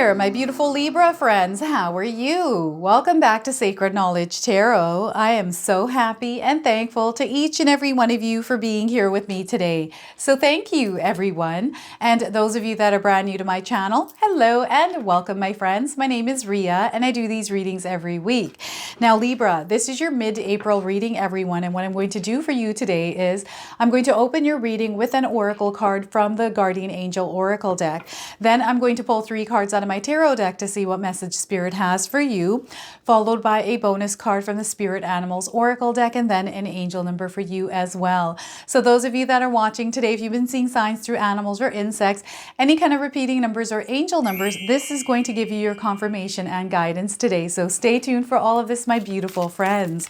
there, my beautiful Libra friends. How are you? Welcome back to Sacred Knowledge Tarot. I am so happy and thankful to each and every one of you for being here with me today. So thank you, everyone. And those of you that are brand new to my channel, hello and welcome, my friends. My name is Ria and I do these readings every week. Now, Libra, this is your mid-April reading, everyone. And what I'm going to do for you today is I'm going to open your reading with an oracle card from the Guardian Angel Oracle deck. Then I'm going to pull 3 cards out of my tarot deck to see what message Spirit has for you, followed by a bonus card from the Spirit Animals Oracle deck, and then an angel number for you as well. So those of you that are watching today, if you've been seeing signs through animals or insects, any kind of repeating numbers or angel numbers, this is going to give you your confirmation and guidance today. So stay tuned for all of this, my beautiful friends.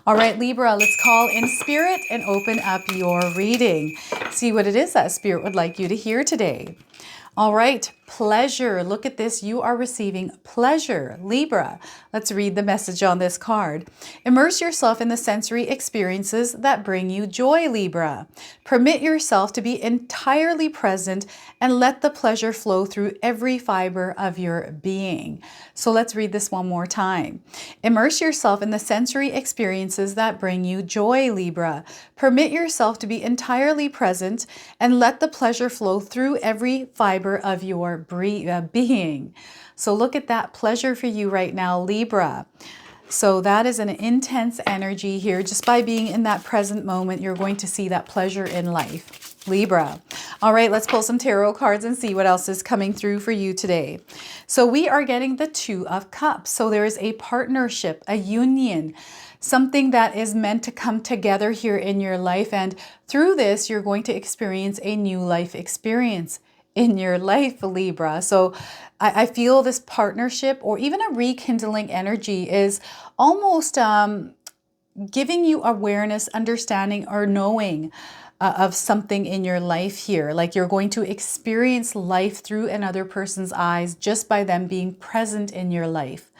All right, Libra, let's call in Spirit and open up your reading. See what it is that Spirit would like you to hear today. All right, pleasure. Look at this. You are receiving pleasure, Libra. Let's read the message on this card. Immerse yourself in the sensory experiences that bring you joy, Libra. Permit yourself to be entirely present and let the pleasure flow through every fiber of your being. So let's read this one more time. Immerse yourself in the sensory experiences that bring you joy, Libra. Permit yourself to be entirely present and let the pleasure flow through every fiber of your being. So look at that pleasure for you right now, Libra. So that is an intense energy here. Just by being in that present moment, you're going to see that pleasure in life, Libra. All right, let's pull some tarot cards and see what else is coming through for you today. So we are getting the 2 of Cups. So there is a partnership, a union, something that is meant to come together here in your life. And through this, you're going to experience a new life experience in your life, Libra. So I feel this partnership or even a rekindling energy is almost giving you awareness, understanding, or knowing of something in your life here. Like you're going to experience life through another person's eyes just by them being present in your life.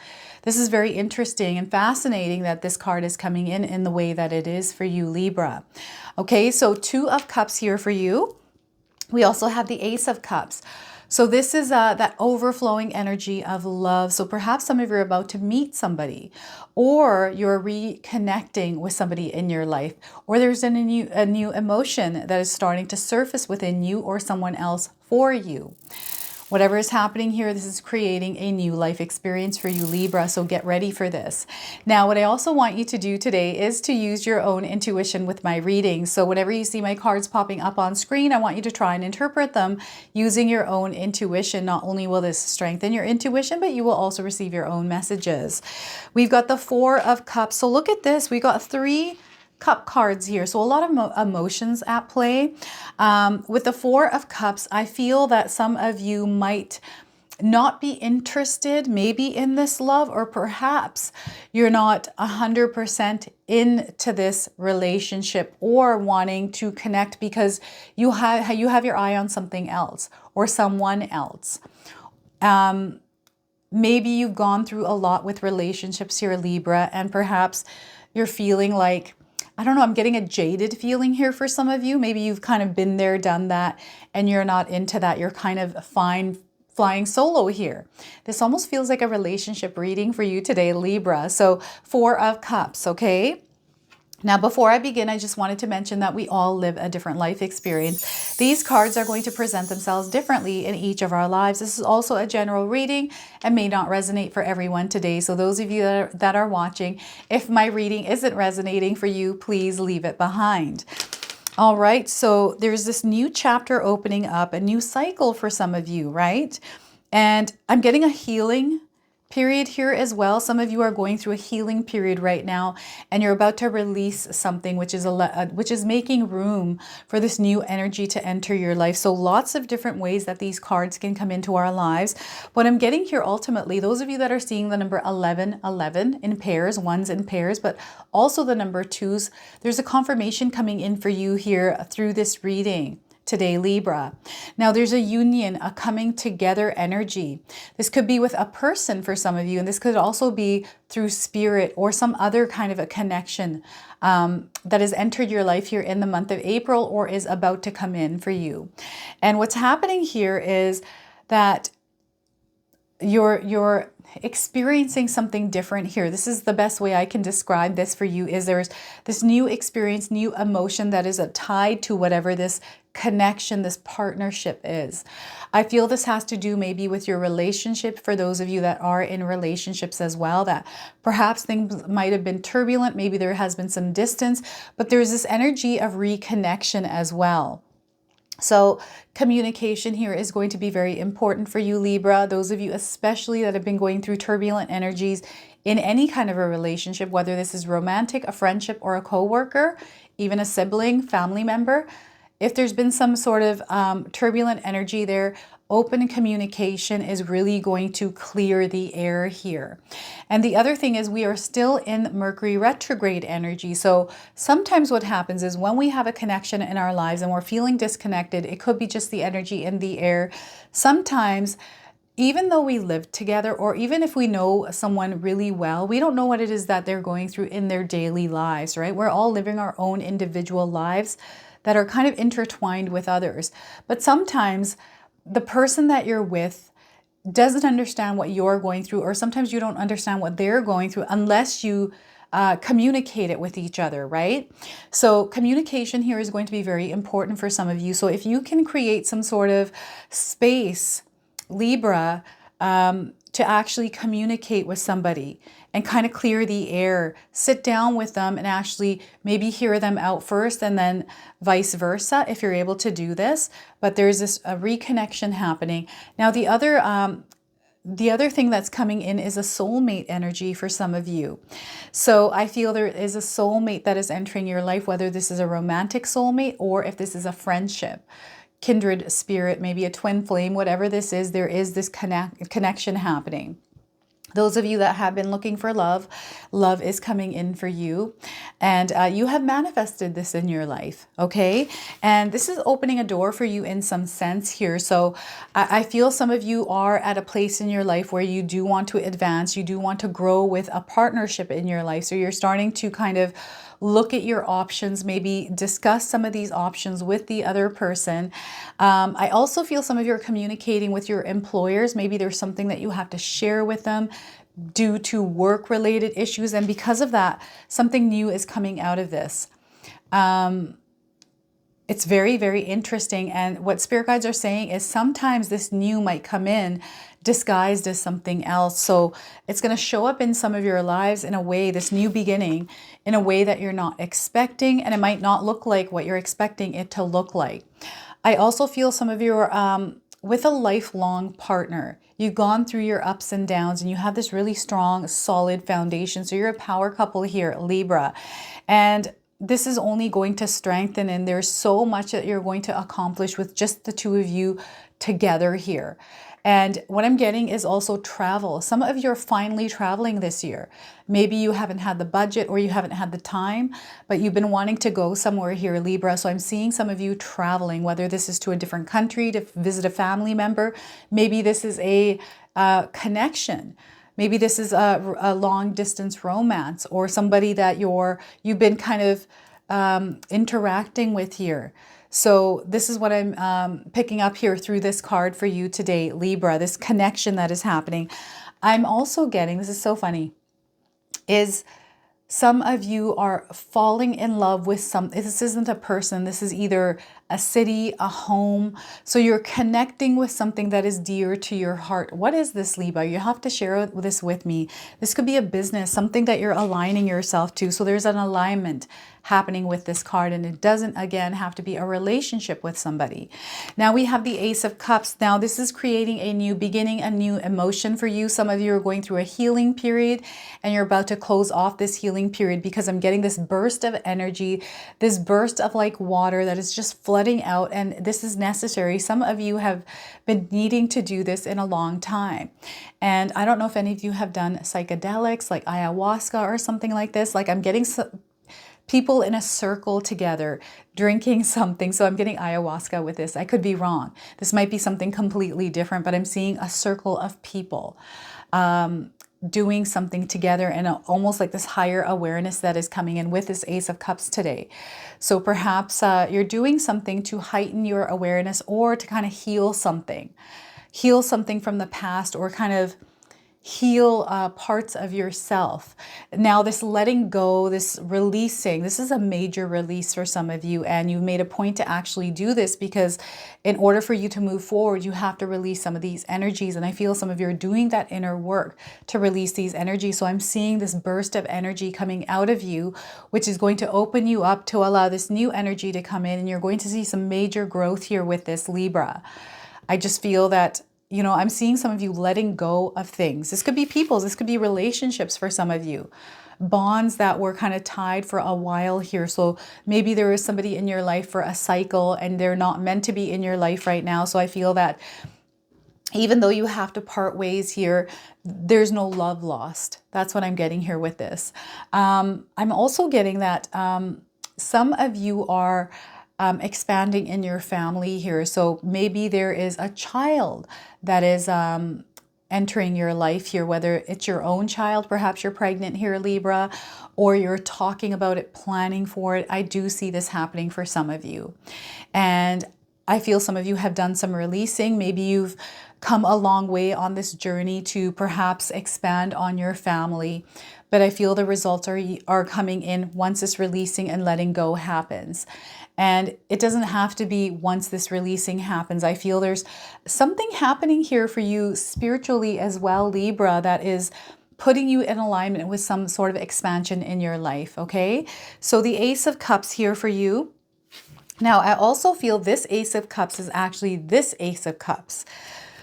This is very interesting and fascinating that this card is coming in the way that it is for you, Libra. Okay, so 2 of Cups here for you. We also have the Ace of Cups. So this is that overflowing energy of love. So perhaps some of you are about to meet somebody, or you're reconnecting with somebody in your life, or there's a new emotion that is starting to surface within you or someone else for you. Whatever is happening here, this is creating a new life experience for you, Libra, so get ready for this. Now, what I also want you to do today is to use your own intuition with my readings. So whenever you see my cards popping up on screen, I want you to try and interpret them using your own intuition. Not only will this strengthen your intuition, but you will also receive your own messages. We've got the 4 of Cups. So look at this. We got 3 Cup cards here, so a lot of emotions at play. With the 4 of Cups, I feel that some of you might not be interested maybe in this love, or perhaps you're not 100% into this relationship or wanting to connect because you have your eye on something else or someone else. Maybe you've gone through a lot with relationships here, Libra, and perhaps you're feeling like, I don't know, I'm getting a jaded feeling here for some of you. Maybe you've kind of been there, done that, and you're not into that. You're kind of fine flying solo here. This almost feels like a relationship reading for you today, Libra. So 4 of Cups, okay? Now, before I begin, I just wanted to mention that we all live a different life experience. These cards are going to present themselves differently in each of our lives. This is also a general reading and may not resonate for everyone today. So those of you that are watching, if my reading isn't resonating for you, please leave it behind. All right, so there's this new chapter opening up, a new cycle for some of you, right? And I'm getting a healing period here as well. Some of you are going through a healing period right now, and you're about to release something which is making room for this new energy to enter your life. So lots of different ways that these cards can come into our lives. What I'm getting here ultimately, those of you that are seeing the number 1111 in pairs, ones in pairs, but also the number 2s, there's a confirmation coming in for you here through this reading today, Libra. Now there's a union, a coming together energy. This could be with a person for some of you, and this could also be through spirit or some other kind of a connection that has entered your life here in the month of April or is about to come in for you. And what's happening here is that you're experiencing something different here. This is the best way I can describe this for you, is there's this new experience, new emotion that is tied to whatever this connection, this partnership is. I feel this has to do maybe with your relationship, for those of you that are in relationships as well, that perhaps things might have been turbulent, maybe there has been some distance, but there's this energy of reconnection as well. So communication here is going to be very important for you, Libra. Those of you especially that have been going through turbulent energies in any kind of a relationship, whether this is romantic, a friendship, or a coworker, even a sibling, family member. If there's been some sort of turbulent energy there, open communication is really going to clear the air here. And the other thing is we are still in Mercury retrograde energy. So sometimes what happens is when we have a connection in our lives and we're feeling disconnected, it could be just the energy in the air. Sometimes, even though we live together, or even if we know someone really well, we don't know what it is that they're going through in their daily lives, right? We're all living our own individual lives that are kind of intertwined with others. But sometimes the person that you're with doesn't understand what you're going through, or sometimes you don't understand what they're going through unless you communicate it with each other, right? So communication here is going to be very important for some of you. So if you can create some sort of space, Libra, to actually communicate with somebody and kind of clear the air, sit down with them and actually maybe hear them out first, and then vice versa if you're able to do this. But there's this reconnection happening. Now the other thing that's coming in is a soulmate energy for some of you. So I feel there is a soulmate that is entering your life, whether this is a romantic soulmate or if this is a friendship, kindred spirit, maybe a twin flame, whatever this is, there is this connection happening. Those of you that have been looking for love, love is coming in for you. And you have manifested this in your life, okay? And this is opening a door for you in some sense here. So I feel some of you are at a place in your life where you do want to advance, you do want to grow with a partnership in your life. So you're starting to kind of look at your options, maybe discuss some of these options with the other person. I also feel some of you are communicating with your employers. Maybe there's something that you have to share with them due to work-related issues. And because of that, something new is coming out of this. It's very, very interesting. And what spirit guides are saying is sometimes this new might come in disguised as something else. So it's going to show up in some of your lives in a way, this new beginning, in a way that you're not expecting. And it might not look like what you're expecting it to look like. I also feel some of you are with a lifelong partner. You've gone through your ups and downs and you have this really strong, solid foundation. So you're a power couple here, Libra. And this is only going to strengthen, and there's so much that you're going to accomplish with just the two of you together here. And what I'm getting is also travel. Some of you are finally traveling this year. Maybe you haven't had the budget or you haven't had the time, but you've been wanting to go somewhere here, Libra. So I'm seeing some of you traveling, whether this is to a different country to visit a family member. Maybe this is a connection. Maybe this is a long distance romance, or somebody that you've been kind of interacting with here. So this is what I'm picking up here through this card for you today, Libra, this connection that is happening. I'm also getting, this is so funny, is some of you are falling in love with this isn't a person, this is either a city, a home. So you're connecting with something that is dear to your heart. What is this, Libra? You have to share this with me. This could be a business, something that you're aligning yourself to. So there's an alignment happening with this card, and it doesn't, again, have to be a relationship with somebody. Now we have the Ace of Cups. Now this is creating a new beginning, a new emotion for you. Some of you are going through a healing period and you're about to close off this healing period, because I'm getting this burst of energy, this burst of like water that is just flooding out, and this is necessary. Some of you have been needing to do this in a long time. And I don't know if any of you have done psychedelics like ayahuasca or something like this. Like I'm getting people in a circle together drinking something. So I'm getting ayahuasca with this. I could be wrong. This might be something completely different, but I'm seeing a circle of people doing something together, and almost like this higher awareness that is coming in with this Ace of Cups today. So perhaps you're doing something to heighten your awareness or to kind of heal something. heal something from the past, or kind of heal parts of yourself. Now, this letting go, this releasing, this is a major release for some of you, and you've made a point to actually do this because in order for you to move forward, you have to release some of these energies. And I feel some of you are doing that inner work to release these energies. So I'm seeing this burst of energy coming out of you, which is going to open you up to allow this new energy to come in, and you're going to see some major growth here with this, Libra. I just feel that, you know, I'm seeing some of you letting go of things. This could be people's, this could be relationships for some of you. Bonds that were kind of tied for a while here. So maybe there is somebody in your life for a cycle and they're not meant to be in your life right now. So I feel that even though you have to part ways here, there's no love lost. That's what I'm getting here with this. I'm also getting that some of you are expanding in your family here. So maybe there is a child that is entering your life here, whether it's your own child, perhaps you're pregnant here, Libra, or you're talking about it, planning for it. I do see this happening for some of you. And I feel some of you have done some releasing. Maybe you've come a long way on this journey to perhaps expand on your family. But I feel the results are coming in once this releasing and letting go happens. And it doesn't have to be once this releasing happens. I feel there's something happening here for you spiritually as well, Libra, that is putting you in alignment with some sort of expansion in your life, okay? So the Ace of Cups here for you. Now, I also feel this Ace of Cups is actually this Ace of Cups.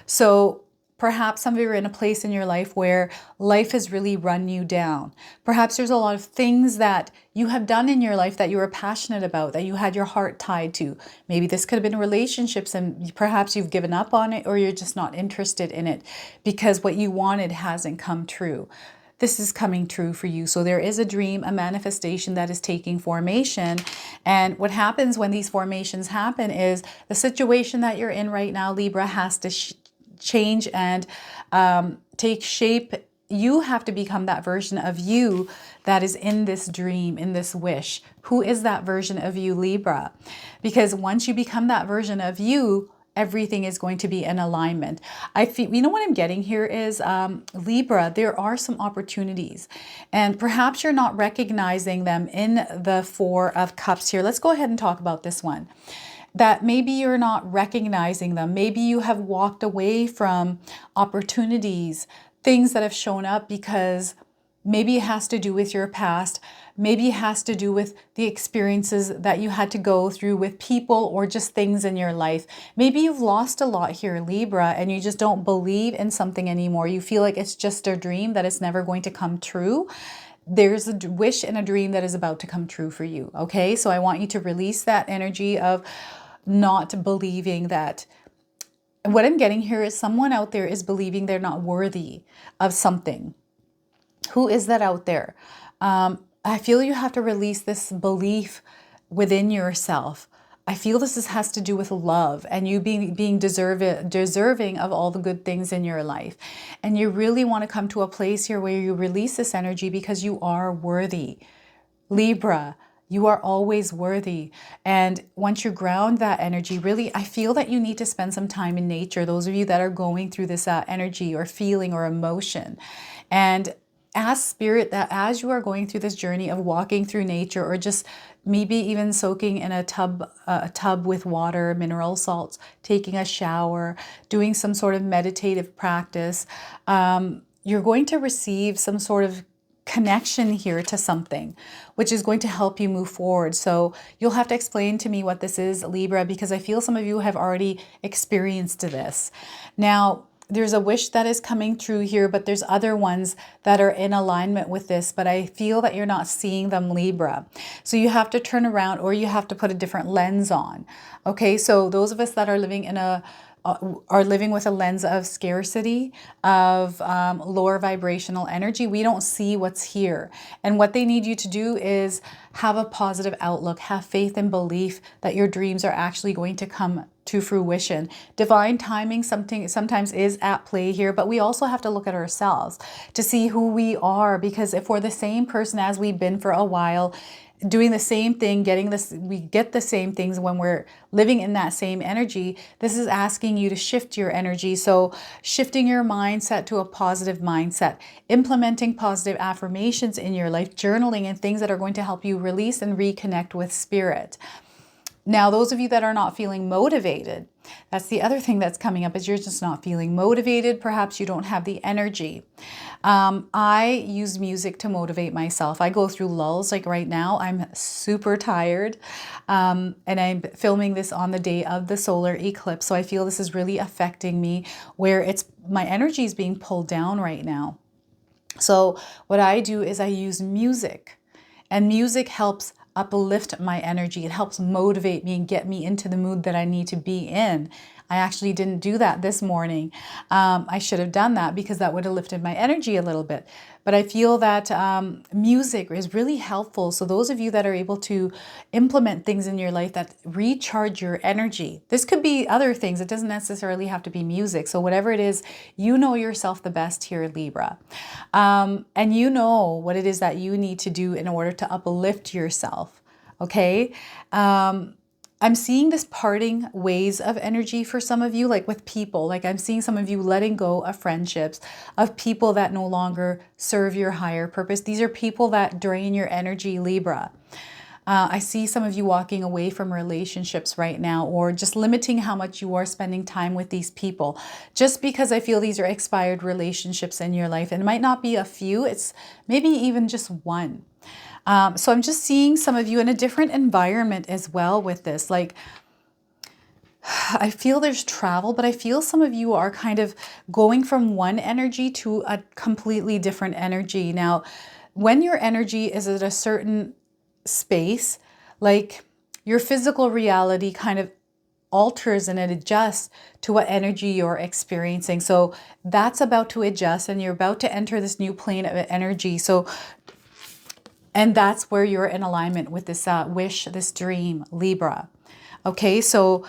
So perhaps some of you are in a place in your life where life has really run you down. Perhaps there's a lot of things that you have done in your life that you were passionate about, that you had your heart tied to. Maybe this could have been relationships and perhaps you've given up on it, or you're just not interested in it because what you wanted hasn't come true. This is coming true for you. So there is a dream, a manifestation that is taking formation. And what happens when these formations happen is the situation that you're in right now, Libra, has to change and take shape. You have to become that version of you that is in this dream, in this wish. Who is that version of you, Libra? Because once you become that version of you, everything is going to be in alignment. I feel, you know what I'm getting here is, Libra, there are some opportunities and perhaps you're not recognizing them in the Four of Cups here. Let's go ahead and talk about this one. That maybe you're not recognizing them. Maybe you have walked away from opportunities, things that have shown up because maybe it has to do with your past. Maybe it has to do with the experiences that you had to go through with people or just things in your life. Maybe you've lost a lot here, Libra, and you just don't believe in something anymore. You feel like it's just a dream, that it's never going to come true. There's a wish and a dream that is about to come true for you, okay? So I want you to release that energy of not believing that. What I'm getting here is someone out there is believing they're not worthy of something. Who is that out there? I feel you have to release this belief within yourself. I feel this has to do with love and you being deserving of all the good things in your life. And you really want to come to a place here where you release this energy because you are worthy. Libra, you are always worthy. And once you ground that energy, really, I feel that you need to spend some time in nature. Those of you that are going through this energy or feeling or emotion. And ask Spirit that as you are going through this journey of walking through nature, or just maybe even soaking in a tub with water, mineral salts, taking a shower, doing some sort of meditative practice, you're going to receive some sort of connection here to something, which is going to help you move forward. So you'll have to explain to me what this is, Libra, because I feel some of you have already experienced this. Now, there's a wish that is coming true here, but there's other ones that are in alignment with this, but I feel that you're not seeing them, Libra. So you have to turn around or you have to put a different lens on. Okay, so those of us that are living in are living with a lens of scarcity, of lower vibrational energy, we don't see what's here. And what they need you to do is have a positive outlook, have faith and belief that your dreams are actually going to come to fruition. Divine timing sometimes is at play here, but we also have to look at ourselves to see who we are, because if we're the same person as we've been for a while, doing the same thing, getting this, we get the same things when we're living in that same energy. This is asking you to shift your energy. So shifting your mindset to a positive mindset, implementing positive affirmations in your life, journaling, and things that are going to help you release and reconnect with spirit. Now, those of you that are not feeling motivated, that's the other thing that's coming up, is you're just not feeling motivated. Perhaps you don't have the energy. I use music to motivate myself. I go through lulls. Like right now, I'm super tired, and I'm filming this on the day of the solar eclipse. So I feel this is really affecting me, where my energy is being pulled down right now. So what I do is I use music, and music helps uplift my energy. It helps motivate me and get me into the mood that I need to be in. I actually didn't do that this morning. I should have done that, because that would have lifted my energy a little bit. But I feel that music is really helpful. So those of you that are able to implement things in your life that recharge your energy, this could be other things. It doesn't necessarily have to be music. So whatever it is, you know yourself the best here, Libra. And you know what it is that you need to do in order to uplift yourself. Okay. I'm seeing this parting ways of energy for some of you, like with people. Like I'm seeing some of you letting go of friendships, of people that no longer serve your higher purpose. These are people that drain your energy, Libra. I see some of you walking away from relationships right now, or just limiting how much you are spending time with these people, just because I feel these are expired relationships in your life. And it might not be a few, it's maybe even just one. So I'm just seeing some of you in a different environment as well with this. Like, I feel there's travel, but I feel some of you are kind of going from one energy to a completely different energy. Now, when your energy is at a certain space, like your physical reality kind of alters and it adjusts to what energy you're experiencing. So that's about to adjust, and you're about to enter this new plane of energy. So, and that's where you're in alignment with this wish, this dream, Libra. Okay, so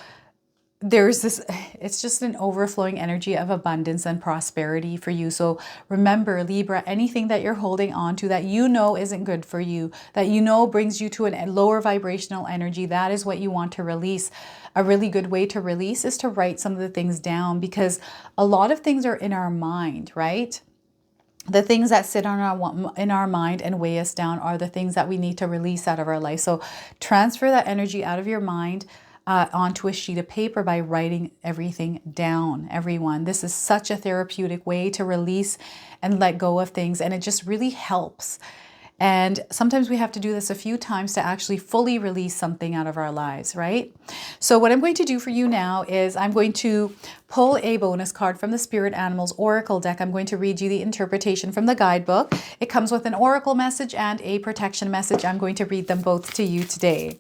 there's this, it's just an overflowing energy of abundance and prosperity for you. So remember, Libra, anything that you're holding on to that you know isn't good for you, that you know brings you to a lower vibrational energy, that is what you want to release. A really good way to release is to write some of the things down, because a lot of things are in our mind, right? The things that sit in our mind and weigh us down are the things that we need to release out of our life. So transfer that energy out of your mind onto a sheet of paper by writing everything down, everyone. This is such a therapeutic way to release and let go of things, and it just really helps. And sometimes we have to do this a few times to actually fully release something out of our lives, right? So what I'm going to do for you now is I'm going to pull a bonus card from the Spirit Animals Oracle deck. I'm going to read you the interpretation from the guidebook. It comes with an oracle message and a protection message. I'm going to read them both to you today.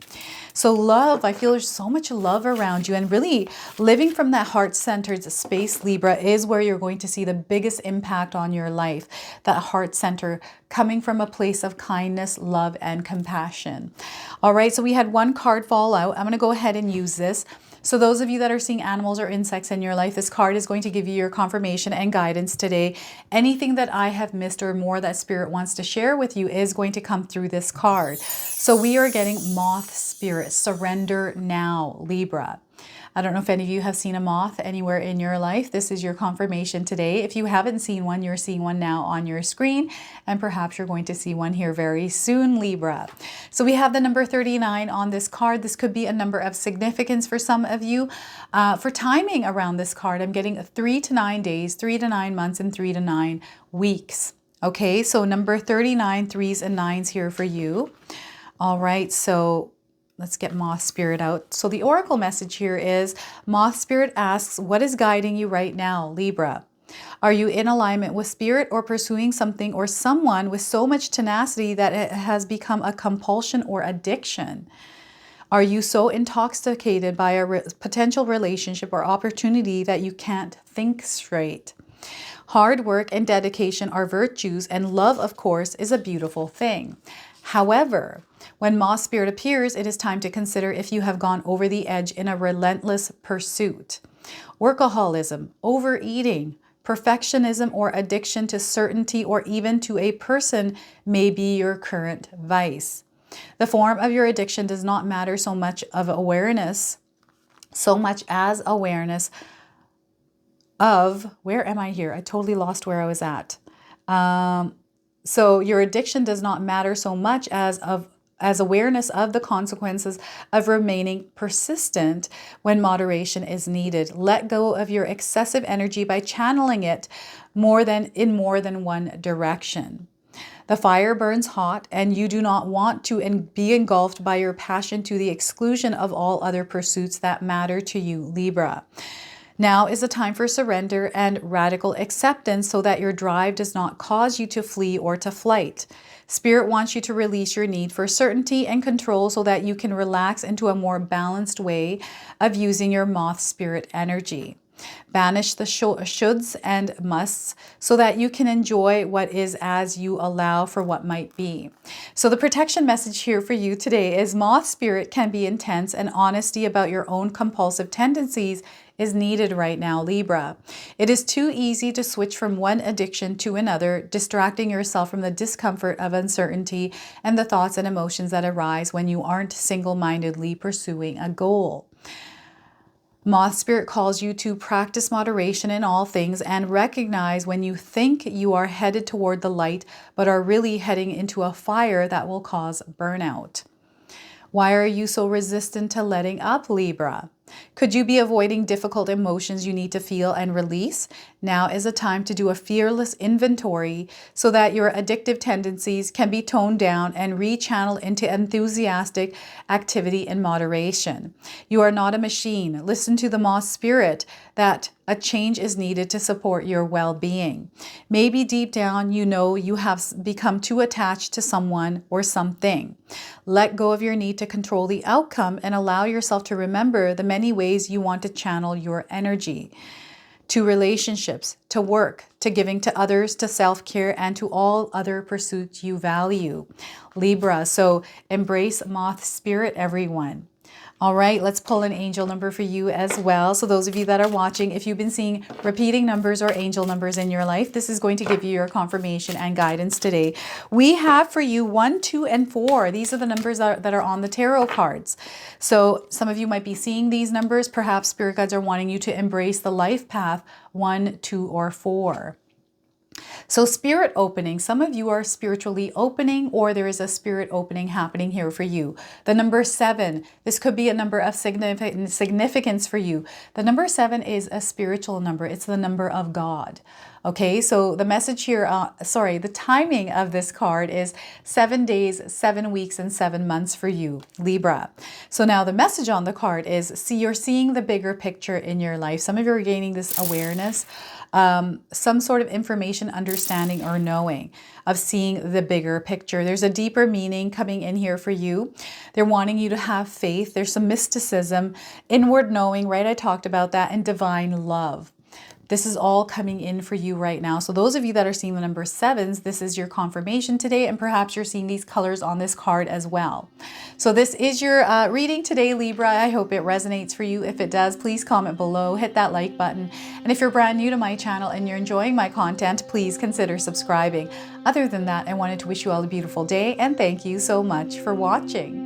So love, I feel there's so much love around you, and really living from that heart-centered space, Libra, is where you're going to see the biggest impact on your life. That heart center coming from a place of kindness, love, and compassion. All right, so we had one card fall out. I'm going to go ahead and use this. So those of you that are seeing animals or insects in your life, this card is going to give you your confirmation and guidance today. Anything that I have missed or more that Spirit wants to share with you is going to come through this card. So we are getting Moth Spirit, surrender now, Libra. I don't know if any of you have seen a moth anywhere in your life. This is your confirmation today. If you haven't seen one, you're seeing one now on your screen, and perhaps you're going to see one here very soon, Libra. So we have the number 39 on this card. This could be a number of significance for some of you. For timing around this card, I'm getting 3 to 9 days, 3 to 9 months, and 3 to 9 weeks. Okay, so number 39, 3s and 9s here for you. All right, so let's get Moth Spirit out. So the oracle message here is, Moth Spirit asks, what is guiding you right now, Libra? Are you in alignment with Spirit, or pursuing something or someone with so much tenacity that it has become a compulsion or addiction? Are you so intoxicated by a potential relationship or opportunity that you can't think straight? Hard work and dedication are virtues, and love, of course, is a beautiful thing. However, when Moth Spirit appears, it is time to consider if you have gone over the edge in a relentless pursuit. Workaholism, overeating, perfectionism, or addiction to certainty or even to a person may be your current vice. The form of your addiction does not matter so much of awareness, so much as awareness of, where am I here? I totally lost where I was at. So your addiction does not matter so much as awareness of the consequences of remaining persistent when moderation is needed. Let go of your excessive energy by channeling it in more than one direction. The fire burns hot, and you do not want to be engulfed by your passion to the exclusion of all other pursuits that matter to you, Libra. Now is the time for surrender and radical acceptance so that your drive does not cause you to flee or to flight. Spirit wants you to release your need for certainty and control so that you can relax into a more balanced way of using your moth spirit energy. Banish the shoulds and musts so that you can enjoy what is as you allow for what might be. So the protection message here for you today is moth spirit can be intense, and honesty about your own compulsive tendencies is needed right now, Libra. It is too easy to switch from one addiction to another, distracting yourself from the discomfort of uncertainty and the thoughts and emotions that arise when you aren't single-mindedly pursuing a goal. Moth spirit calls you to practice moderation in all things and recognize when you think you are headed toward the light, but are really heading into a fire that will cause burnout. Why are you so resistant to letting up, Libra? Could you be avoiding difficult emotions you need to feel and release? Now is a time to do a fearless inventory so that your addictive tendencies can be toned down and rechanneled into enthusiastic activity in moderation. You are not a machine. Listen to the moth spirit that a change is needed to support your well-being. Maybe deep down you know you have become too attached to someone or something. Let go of your need to control the outcome and allow yourself to remember the many ways you want to channel your energy. To relationships, to work, to giving to others, to self-care, and to all other pursuits you value. Libra, so embrace moth spirit, everyone. All right, let's pull an angel number for you as well. So those of you that are watching, if you've been seeing repeating numbers or angel numbers in your life, this is going to give you your confirmation and guidance today. We have for you 1, 2, and 4. These are the numbers that are on the tarot cards. So some of you might be seeing these numbers. Perhaps spirit guides are wanting you to embrace the life path 1, 2, or 4. So spirit opening, some of you are spiritually opening, or there is a spirit opening happening here for you. The number 7, this could be a number of significance for you. The number 7 is a spiritual number. It's the number of God. Okay, so the message here, the timing of this card is 7 days, 7 weeks, and 7 months for you, Libra. So now the message on the card is, you're seeing the bigger picture in your life. Some of you are gaining this awareness, some sort of information, understanding, or knowing of seeing the bigger picture. There's a deeper meaning coming in here for you. They're wanting you to have faith. There's some mysticism, inward knowing, right? I talked about that, and divine love. This is all coming in for you right now. So those of you that are seeing the number 7s, this is your confirmation today, and perhaps you're seeing these colors on this card as well. So this is your reading today, Libra. I hope it resonates for you. If it does, please comment below, hit that like button. And if you're brand new to my channel and you're enjoying my content, please consider subscribing. Other than that, I wanted to wish you all a beautiful day, and thank you so much for watching.